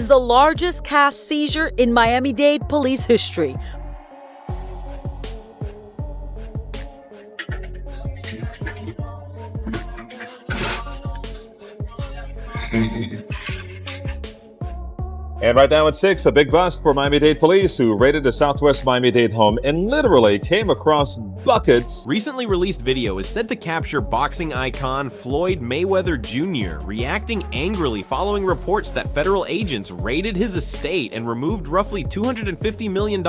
the largest cash seizure in Miami-Dade police history. And right now at 6, a big bust for Miami-Dade police who raided a Southwest Miami-Dade home and literally came across buckets. Recently released video is said to capture boxing icon Floyd Mayweather Jr. reacting angrily following reports that federal agents raided his estate and removed roughly $250 million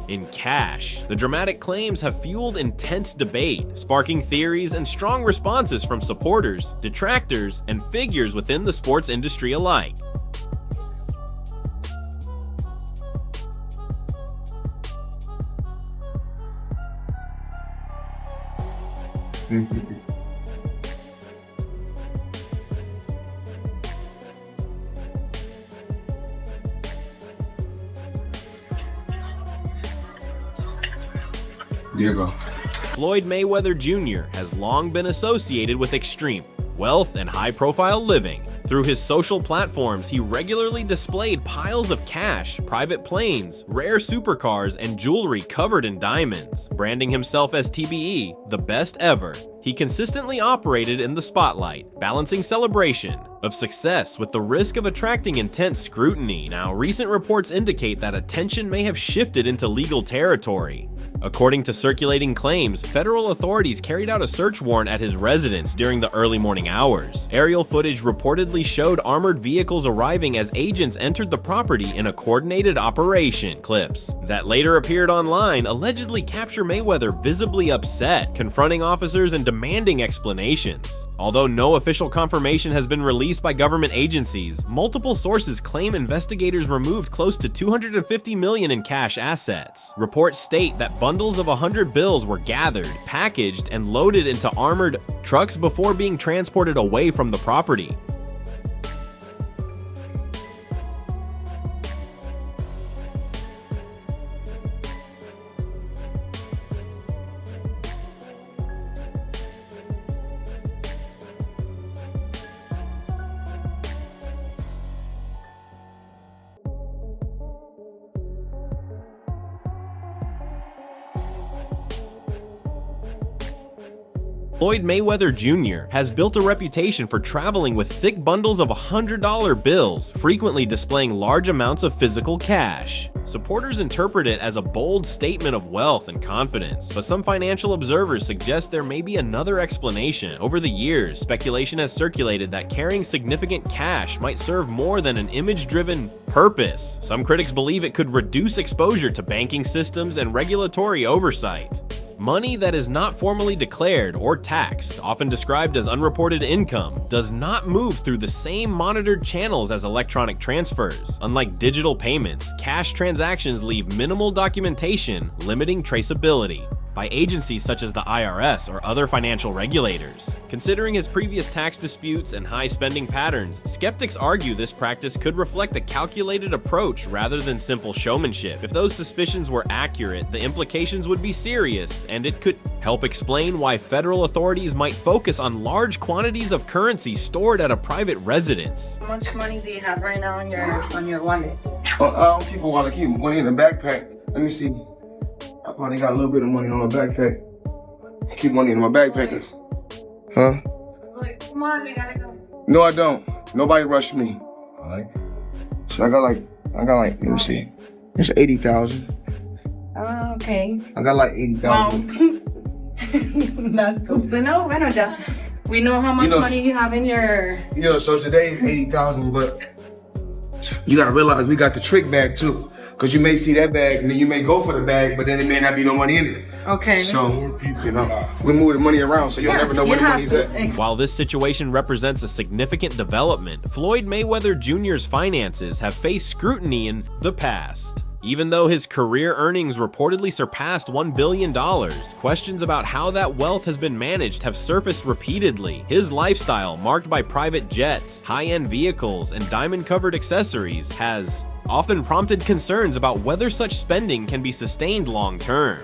in cash. The dramatic claims have fueled intense debate, sparking theories and strong responses from supporters, detractors, and figures within the sports industry alike. Here you go. Floyd Mayweather Jr. has long been associated with extreme wealth and high-profile living. Through his social platforms, he regularly displayed piles of cash, private planes, rare supercars, and jewelry covered in diamonds. Branding himself as TBE, the best ever, he consistently operated in the spotlight, balancing celebration of success with the risk of attracting intense scrutiny. Now, recent reports indicate that attention may have shifted into legal territory. According to circulating claims, federal authorities carried out a search warrant at his residence during the early morning hours. Aerial footage reportedly showed armored vehicles arriving as agents entered the property in a coordinated operation. Clips that later appeared online allegedly capture Mayweather visibly upset, confronting officers and demanding explanations. Although no official confirmation has been released by government agencies, multiple sources claim investigators removed close to $250 million in cash assets. Reports state that bundles of 100 bills were gathered, packaged, and loaded into armored trucks before being transported away from the property. Floyd Mayweather Jr. has built a reputation for traveling with thick bundles of $100 bills, frequently displaying large amounts of physical cash. Supporters interpret it as a bold statement of wealth and confidence, but some financial observers suggest there may be another explanation. Over the years, speculation has circulated that carrying significant cash might serve more than an image-driven purpose. Some critics believe it could reduce exposure to banking systems and regulatory oversight. Money that is not formally declared or taxed, often described as unreported income, does not move through the same monitored channels as electronic transfers. Unlike digital payments, cash transactions leave minimal documentation, limiting traceability by agencies such as the IRS or other financial regulators. Considering his previous tax disputes and high spending patterns, skeptics argue this practice could reflect a calculated approach rather than simple showmanship. If those suspicions were accurate, the implications would be serious, and it could help explain why federal authorities might focus on large quantities of currency stored at a private residence. How much money do you have right now on your wallet? I don't keep a wallet, keep money in the backpack. Let me see. I probably got a little bit of money on my backpack. Keep money in my backpack. Huh? Look, come on, we gotta go. No, I don't. Nobody rushed me. Alright. So I got like, let me see. It's 80,000. Okay. I got like 80,000. That's cool. So no, we know how much money you have in your... So today is 80,000, but you gotta realize we got the trick bag too. Cause you may see that bag and then you may go for the bag, but then it may not be no money in it. Okay. So, we move the money around so you'll never know where the money's at. While this situation represents a significant development, Floyd Mayweather Jr.'s finances have faced scrutiny in the past. Even though his career earnings reportedly surpassed $1 billion, questions about how that wealth has been managed have surfaced repeatedly. His lifestyle, marked by private jets, high-end vehicles, and diamond-covered accessories, has often prompted concerns about whether such spending can be sustained long-term.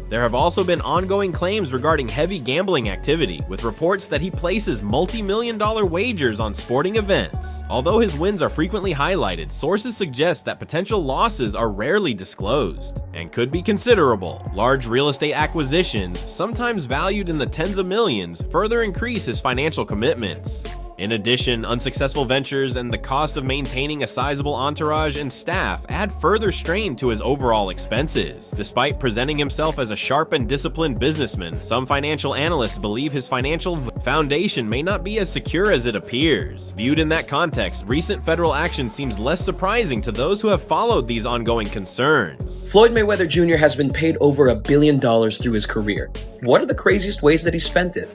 There have also been ongoing claims regarding heavy gambling activity, with reports that he places multi-million-dollar wagers on sporting events. Although his wins are frequently highlighted, sources suggest that potential losses are rarely disclosed and could be considerable. Large real estate acquisitions, sometimes valued in the tens of millions, further increase his financial commitments. In addition, unsuccessful ventures and the cost of maintaining a sizable entourage and staff add further strain to his overall expenses. Despite presenting himself as a sharp and disciplined businessman, some financial analysts believe his financial foundation may not be as secure as it appears. Viewed in that context, recent federal action seems less surprising to those who have followed these ongoing concerns. Floyd Mayweather Jr. has been paid over $1 billion through his career. What are the craziest ways that he spent it?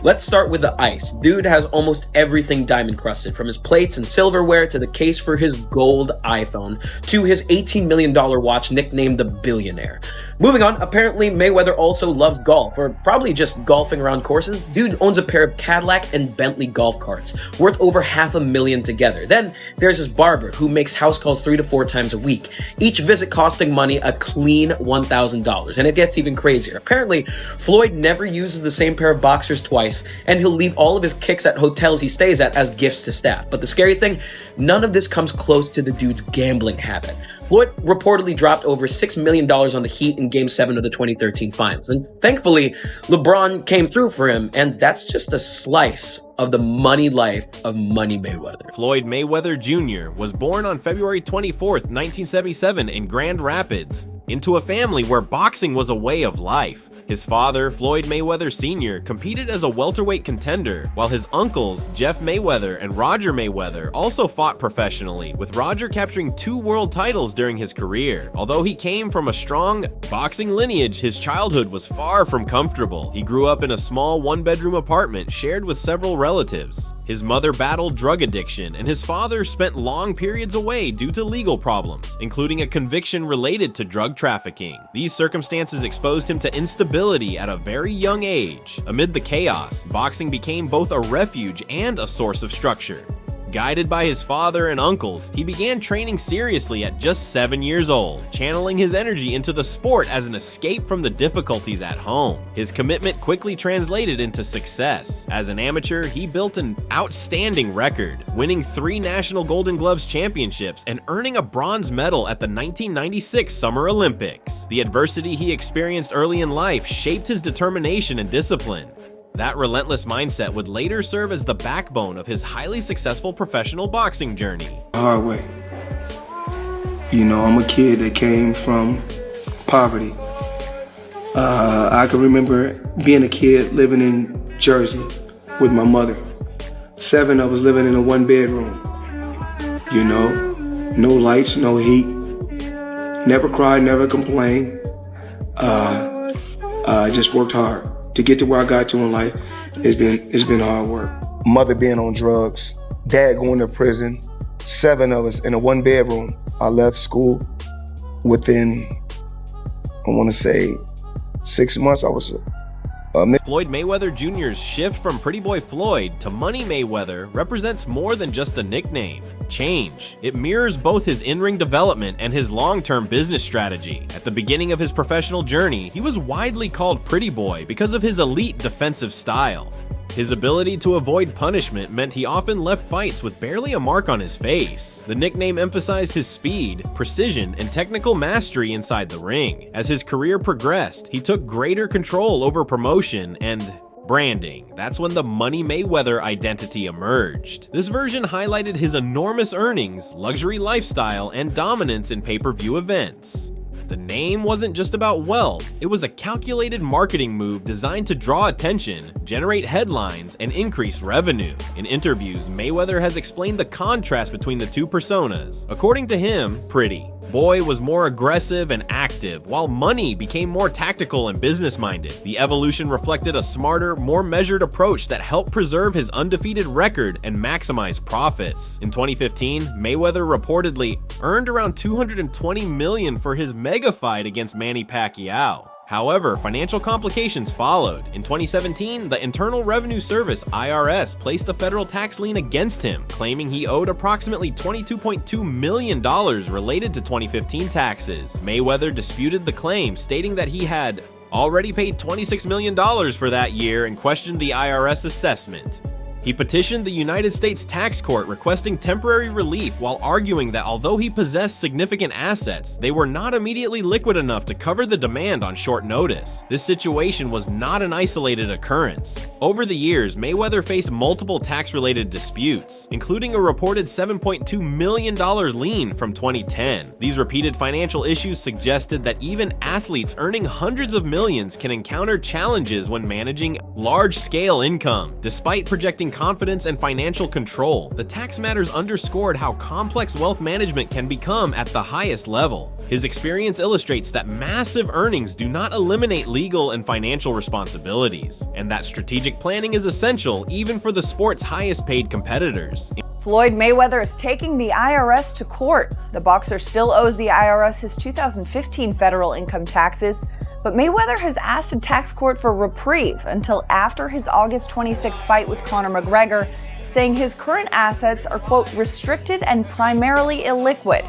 Let's start with the ice. Dude has almost everything diamond crusted, from his plates and silverware to the case for his gold iPhone to his $18 million watch nicknamed the Billionaire. Moving on, apparently Mayweather also loves golf, or probably just golfing around courses. Dude owns a pair of Cadillac and Bentley golf carts, worth over $500,000 together. Then there's his barber, who makes house calls 3 to 4 times a week, each visit costing money a clean $1,000. And it gets even crazier. Apparently, Floyd never uses the same pair of boxers twice, and he'll leave all of his kicks at hotels he stays at as gifts to staff. But the scary thing, none of this comes close to the dude's gambling habit. Floyd reportedly dropped over $6 million on the Heat in Game 7 of the 2013 finals, and thankfully, LeBron came through for him, and that's just a slice of the money life of Money Mayweather. Floyd Mayweather Jr. was born on February 24, 1977 in Grand Rapids, into a family where boxing was a way of life. His father, Floyd Mayweather Sr., competed as a welterweight contender, while his uncles, Jeff Mayweather and Roger Mayweather, also fought professionally, with Roger capturing 2 world titles during his career. Although he came from a strong boxing lineage, his childhood was far from comfortable. He grew up in a small 1-bedroom apartment shared with several relatives. His mother battled drug addiction, and his father spent long periods away due to legal problems, including a conviction related to drug trafficking. These circumstances exposed him to instability at a very young age. Amid the chaos, boxing became both a refuge and a source of structure. Guided by his father and uncles, he began training seriously at just 7 years old, channeling his energy into the sport as an escape from the difficulties at home. His commitment quickly translated into success. As an amateur, he built an outstanding record, winning 3 National Golden Gloves championships and earning a bronze medal at the 1996 Summer Olympics. The adversity he experienced early in life shaped his determination and discipline. That relentless mindset would later serve as the backbone of his highly successful professional boxing journey. Hard way. You know, I'm a kid that came from poverty. I can remember being a kid living in Jersey with my mother. 7 of us living in a 1-bedroom. You know, no lights, no heat. Never cried, never complained. Just worked hard. To get to where I got to in life, it's been hard work. Mother being on drugs, dad going to prison, 7 of us in a 1-bedroom. I left school within, I want to say, 6 months. I was Floyd Mayweather Jr.'s shift from Pretty Boy Floyd to Money Mayweather represents more than just a nickname. Change. It mirrors both his in-ring development and his long-term business strategy. At the beginning of his professional journey, he was widely called Pretty Boy because of his elite defensive style. His ability to avoid punishment meant he often left fights with barely a mark on his face. The nickname emphasized his speed, precision, and technical mastery inside the ring. As his career progressed, he took greater control over promotion and branding. That's when the Money Mayweather identity emerged. This version highlighted his enormous earnings, luxury lifestyle, and dominance in pay-per-view events. The name wasn't just about wealth, it was a calculated marketing move designed to draw attention, generate headlines, and increase revenue. In interviews, Mayweather has explained the contrast between the 2 personas. According to him, Pretty Boy was more aggressive and active, while Money became more tactical and business-minded. The evolution reflected a smarter, more measured approach that helped preserve his undefeated record and maximize profits. In 2015, Mayweather reportedly earned around $220 million for his mega fight against Manny Pacquiao. However, financial complications followed. In 2017, the Internal Revenue Service (IRS) placed a federal tax lien against him, claiming he owed approximately $22.2 million related to 2015 taxes. Mayweather disputed the claim, stating that he had already paid $26 million for that year and questioned the IRS assessment. He petitioned the United States Tax Court requesting temporary relief while arguing that although he possessed significant assets, they were not immediately liquid enough to cover the demand on short notice. This situation was not an isolated occurrence. Over the years, Mayweather faced multiple tax-related disputes, including a reported $7.2 million lien from 2010. These repeated financial issues suggested that even athletes earning hundreds of millions can encounter challenges when managing large-scale income. Despite projecting confidence and financial control, the tax matters underscored how complex wealth management can become at the highest level. His experience illustrates that massive earnings do not eliminate legal and financial responsibilities, and that strategic planning is essential even for the sport's highest paid competitors. Floyd Mayweather is taking the IRS to court. The boxer still owes the IRS his 2015 federal income taxes, but Mayweather has asked a tax court for reprieve until after his August 26 fight with Conor McGregor, saying his current assets are, quote, restricted and primarily illiquid.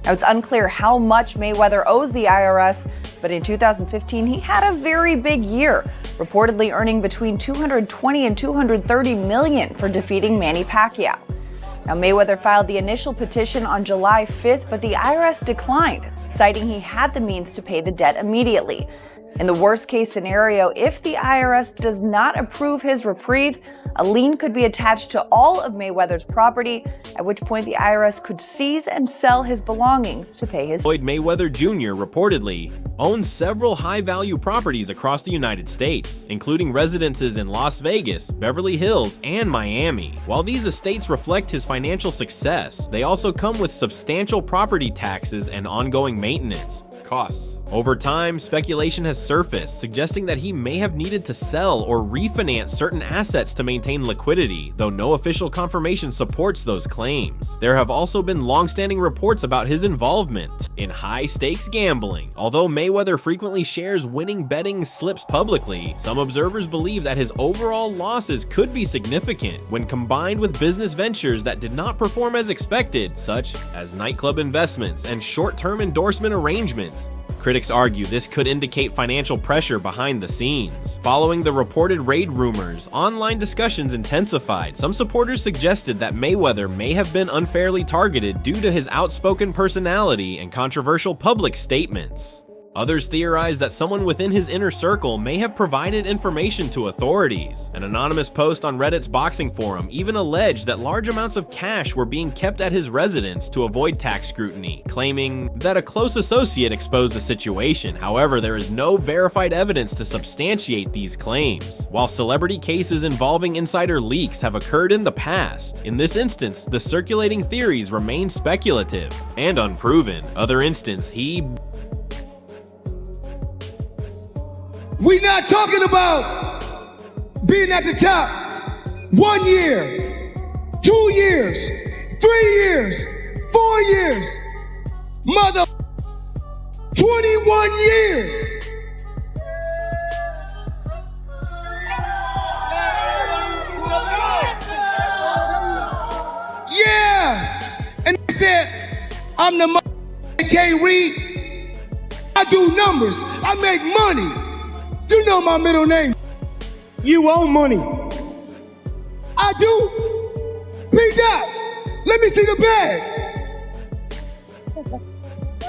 Now, it's unclear how much Mayweather owes the IRS, but in 2015, he had a very big year, reportedly earning between $220 and $230 million for defeating Manny Pacquiao. Now, Mayweather filed the initial petition on July 5th, but the IRS declined, citing he had the means to pay the debt immediately. In the worst-case scenario, if the IRS does not approve his reprieve, a lien could be attached to all of Mayweather's property, at which point the IRS could seize and sell his belongings to pay his. Floyd Mayweather Jr. reportedly owns several high-value properties across the United States, including residences in Las Vegas, Beverly Hills, and Miami. While these estates reflect his financial success, they also come with substantial property taxes and ongoing maintenance costs. Over time, speculation has surfaced, suggesting that he may have needed to sell or refinance certain assets to maintain liquidity, though no official confirmation supports those claims. There have also been long-standing reports about his involvement in high-stakes gambling. Although Mayweather frequently shares winning betting slips publicly, some observers believe that his overall losses could be significant when combined with business ventures that did not perform as expected, such as nightclub investments and short-term endorsement arrangements. Critics argue this could indicate financial pressure behind the scenes. Following the reported raid rumors, online discussions intensified. Some supporters suggested that Mayweather may have been unfairly targeted due to his outspoken personality and controversial public statements. Others theorize that someone within his inner circle may have provided information to authorities. An anonymous post on Reddit's boxing forum even alleged that large amounts of cash were being kept at his residence to avoid tax scrutiny, claiming that a close associate exposed the situation. However, there is no verified evidence to substantiate these claims. While celebrity cases involving insider leaks have occurred in the past, in this instance, the circulating theories remain speculative and unproven. We're not talking about being at the top 1 year, 2 years, 3 years, 4 years, mother 21 years. Yeah, and they said, I'm the mother that can't read. I do numbers, I make money. You know my middle name. You own money. I do. P-Dot, let me see the bag.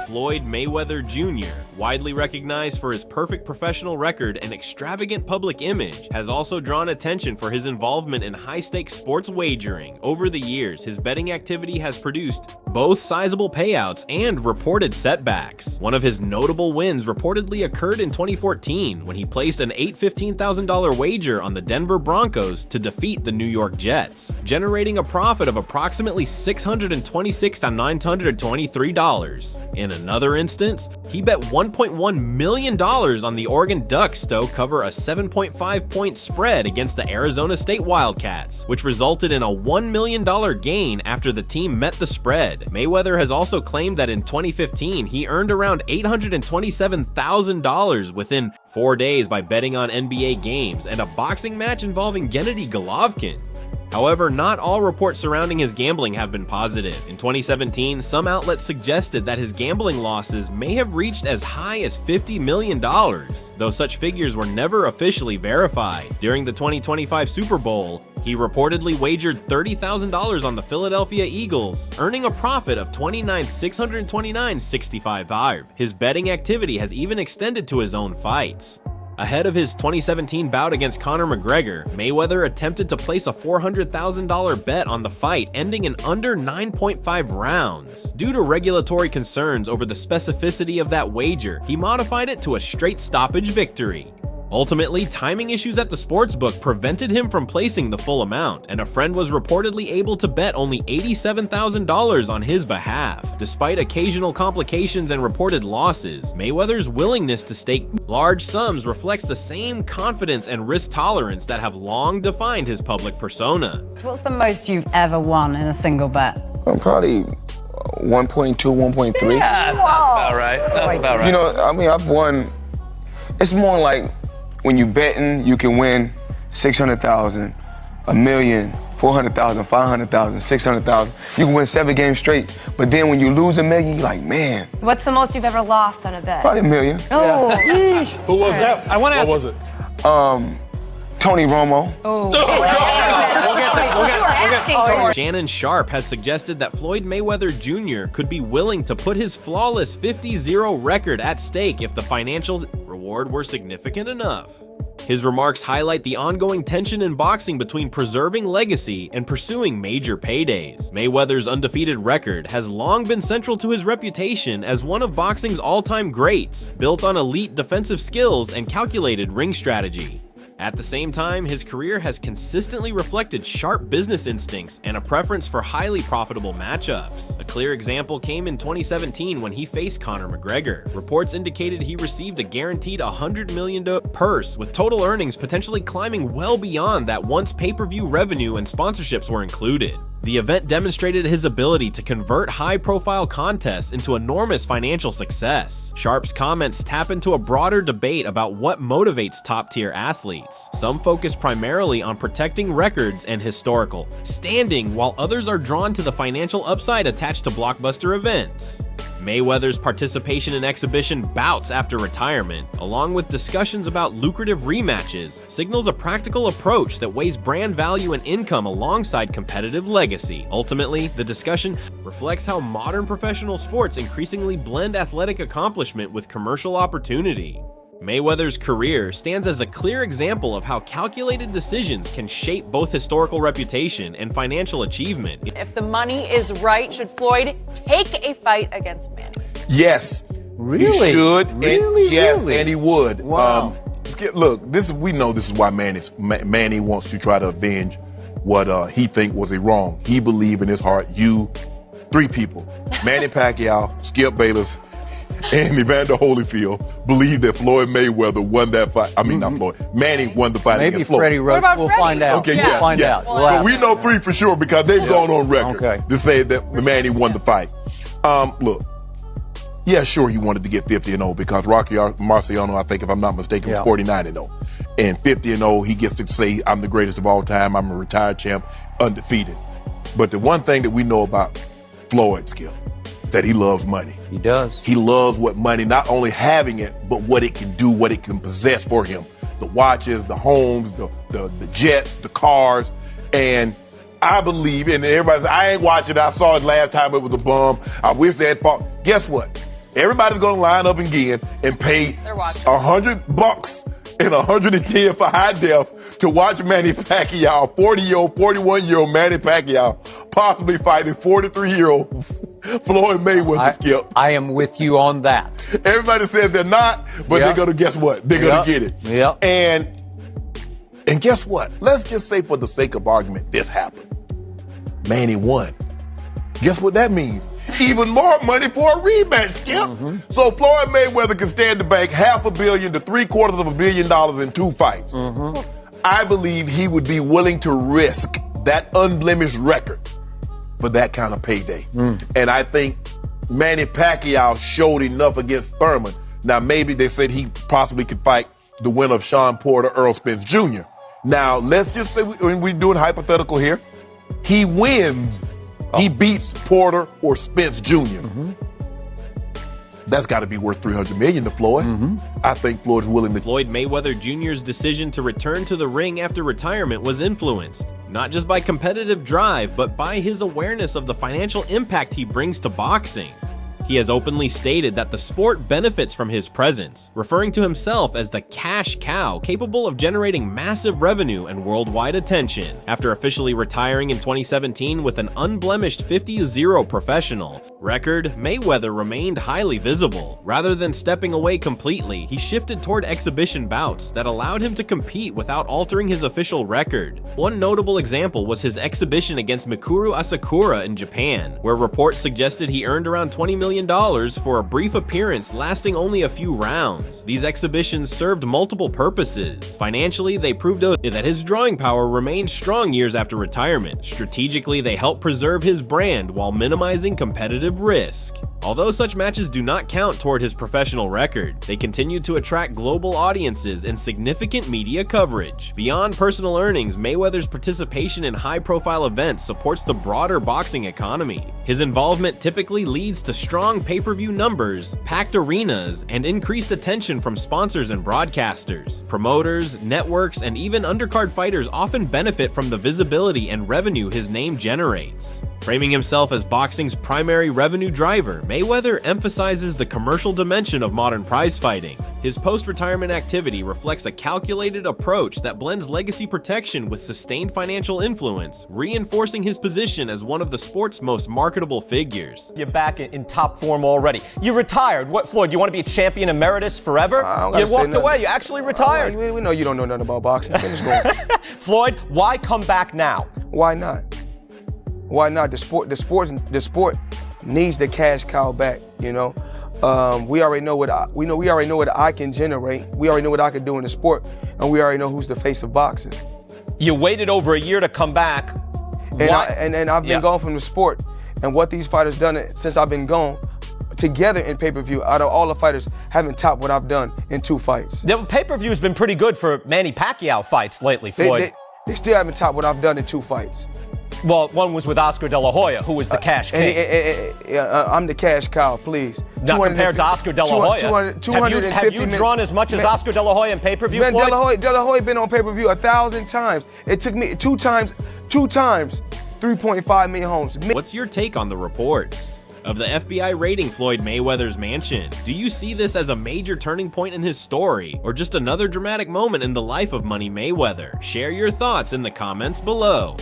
Floyd Mayweather Jr., widely recognized for his perfect professional record and extravagant public image, has also drawn attention for his involvement in high-stakes sports wagering. Over the years, his betting activity has produced both sizable payouts and reported setbacks. One of his notable wins reportedly occurred in 2014 when he placed an $15,000 wager on the Denver Broncos to defeat the New York Jets, generating a profit of approximately $626 to $923. In another instance, he bet $1.1 million on the Oregon Ducks to cover a 7.5-point spread against the Arizona State Wildcats, which resulted in a $1 million gain after the team met the spread. Mayweather has also claimed that in 2015, he earned around $827,000 within 4 days by betting on NBA games and a boxing match involving Gennady Golovkin. However, not all reports surrounding his gambling have been positive. In 2017, some outlets suggested that his gambling losses may have reached as high as $50 million, though such figures were never officially verified. During the 2025 Super Bowl, he reportedly wagered $30,000 on the Philadelphia Eagles, earning a profit of $29,629.65. His betting activity has even extended to his own fights. Ahead of his 2017 bout against Conor McGregor, Mayweather attempted to place a $400,000 bet on the fight, ending in under 9.5 rounds. Due to regulatory concerns over the specificity of that wager, he modified it to a straight stoppage victory. Ultimately, timing issues at the sportsbook prevented him from placing the full amount, and a friend was reportedly able to bet only $87,000 on his behalf. Despite occasional complications and reported losses, Mayweather's willingness to stake large sums reflects the same confidence and risk tolerance that have long defined his public persona. What's the most you've ever won in a single bet? Probably 1.2, 1.3. Yeah, Sounds about right. Sounds about right. You know, I mean, I've won. It's more like when you betting, you can win 600,000, a million, 400,000, 500,000, 600,000. You can win 7 games straight. But then when you lose $1 million, you're like, man. What's the most you've ever lost on a bet? Probably $1 million. Oh. Who was that? I want to ask. What was it? Tony Romo. Oh. Shannon Sharp has suggested that Floyd Mayweather Jr. could be willing to put his flawless 50-0 record at stake if the financial reward were significant enough. His remarks highlight the ongoing tension in boxing between preserving legacy and pursuing major paydays. Mayweather's undefeated record has long been central to his reputation as one of boxing's all-time greats, built on elite defensive skills and calculated ring strategy. At the same time, his career has consistently reflected sharp business instincts and a preference for highly profitable matchups. A clear example came in 2017 when he faced Conor McGregor. Reports indicated he received a guaranteed $100 million purse, with total earnings potentially climbing well beyond that once pay-per-view revenue and sponsorships were included. The event demonstrated his ability to convert high-profile contests into enormous financial success. Sharp's comments tap into a broader debate about what motivates top-tier athletes. Some focus primarily on protecting records and historical standing, while others are drawn to the financial upside attached to blockbuster events. Mayweather's participation in exhibition bouts after retirement, along with discussions about lucrative rematches, signals a practical approach that weighs brand value and income alongside competitive legacy. Ultimately, the discussion reflects how modern professional sports increasingly blend athletic accomplishment with commercial opportunity. Mayweather's career stands as a clear example of how calculated decisions can shape both historical reputation and financial achievement. If the money is right, should Floyd take a fight against Manny? Yes. Really? He should. Really? And, yes, Really? and he would. Wow. Look, we know this is why Manny wants to try to avenge what he think was a wrong. He believed in his heart, 3 people, Manny Pacquiao, Skip Bayless, and Evander Holyfield believed that Floyd Mayweather won that fight. I mean, not Floyd. Manny won the fight Maybe against Floyd. Freddie Roach. We'll find out. Okay, We'll find out. We'll But ask. we know 3 for sure because they've gone on record to say that Manny won the fight. Look, yeah, sure, he wanted to get 50-0 because Rocky Marciano, I think, if I'm not mistaken, was 49-0. And 50-0, he gets to say, I'm the greatest of all time. I'm a retired champ, undefeated. But the one thing that we know about Floyd, Skip, that he loves money. He does. He loves what money, not only having it, but what it can do, what it can possess for him. The watches, the homes, the jets, the cars. And I believe, and everybody says, I ain't watching it. I saw it last time. It was a bum. I wish they had fought. Guess what? Everybody's going to line up again and pay $100 and $110 for high def to watch Manny Pacquiao, 41-year-old Manny Pacquiao, possibly fighting 43-year-old Floyd Mayweather, Skip. I am with you on that. Everybody says they're not, but they're going to, guess what? They're going to get it. Yep. And guess what? Let's just say for the sake of argument, this happened. Manny won. Guess what that means? Even more money for a rematch, Skip. So Floyd Mayweather can stand to bank $500 million to $750 million in 2 fights. I believe he would be willing to risk that unblemished record for that kind of payday. And I think Manny Pacquiao showed enough against Thurman. Now, maybe they said he possibly could fight the winner of Sean Porter, Earl Spence Jr. Now, let's just say we're doing hypothetical here. He wins. He beats Porter or Spence Jr. That's got to be worth $300 million to Floyd. I think Floyd's willing to. Floyd Mayweather Jr.'s decision to return to the ring after retirement was influenced, not just by competitive drive, but by his awareness of the financial impact he brings to boxing. He has openly stated that the sport benefits from his presence, referring to himself as the cash cow capable of generating massive revenue and worldwide attention. After officially retiring in 2017 with an unblemished 50-0 professional record, Mayweather remained highly visible. Rather than stepping away completely, he shifted toward exhibition bouts that allowed him to compete without altering his official record. One notable example was his exhibition against Mikuru Asakura in Japan, where reports suggested he earned around $20 million for a brief appearance lasting only a few rounds. These exhibitions served multiple purposes. Financially, they proved that his drawing power remained strong years after retirement. Strategically, they helped preserve his brand while minimizing competitive risk. Although such matches do not count toward his professional record, they continued to attract global audiences and significant media coverage. Beyond personal earnings, Mayweather's participation in high-profile events supports the broader boxing economy. His involvement typically leads to strong pay-per-view numbers, packed arenas, and increased attention from sponsors and broadcasters. Promoters, networks, and even undercard fighters often benefit from the visibility and revenue his name generates. Framing himself as boxing's primary revenue driver, Mayweather emphasizes the commercial dimension of modern prize fighting. His post-retirement activity reflects a calculated approach that blends legacy protection with sustained financial influence, reinforcing his position as one of the sport's most marketable figures. You're back in top form already. You retired. What, Floyd, you want to be a champion emeritus forever? You walked away. You actually retired. We know you don't know nothing about boxing. Finish going. Floyd, why come back now? Why not? Why not? The sport needs the cash cow back. You know, we already know what I can generate. We already know what I can do in the sport, and we already know who's the face of boxing. You waited over a year to come back. And I've been gone from the sport, and what these fighters done since I've been gone, together in pay-per-view, out of all the fighters, haven't topped what I've done in 2 fights. The pay-per-view has been pretty good for Manny Pacquiao fights lately, Floyd. They still haven't topped what I've done in 2 fights. Well, one was with Oscar De La Hoya, who was the cash king. I'm the cash cow, please. Not compared to Oscar De La Hoya. Have you drawn as much as Oscar De La Hoya in pay-per-view, Floyd? De La Hoya been on pay-per-view 1,000 times. It took me 2 times, 3.5 million homes. What's your take on the reports of the FBI raiding Floyd Mayweather's mansion? Do you see this as a major turning point in his story, or just another dramatic moment in the life of Money Mayweather? Share your thoughts in the comments below.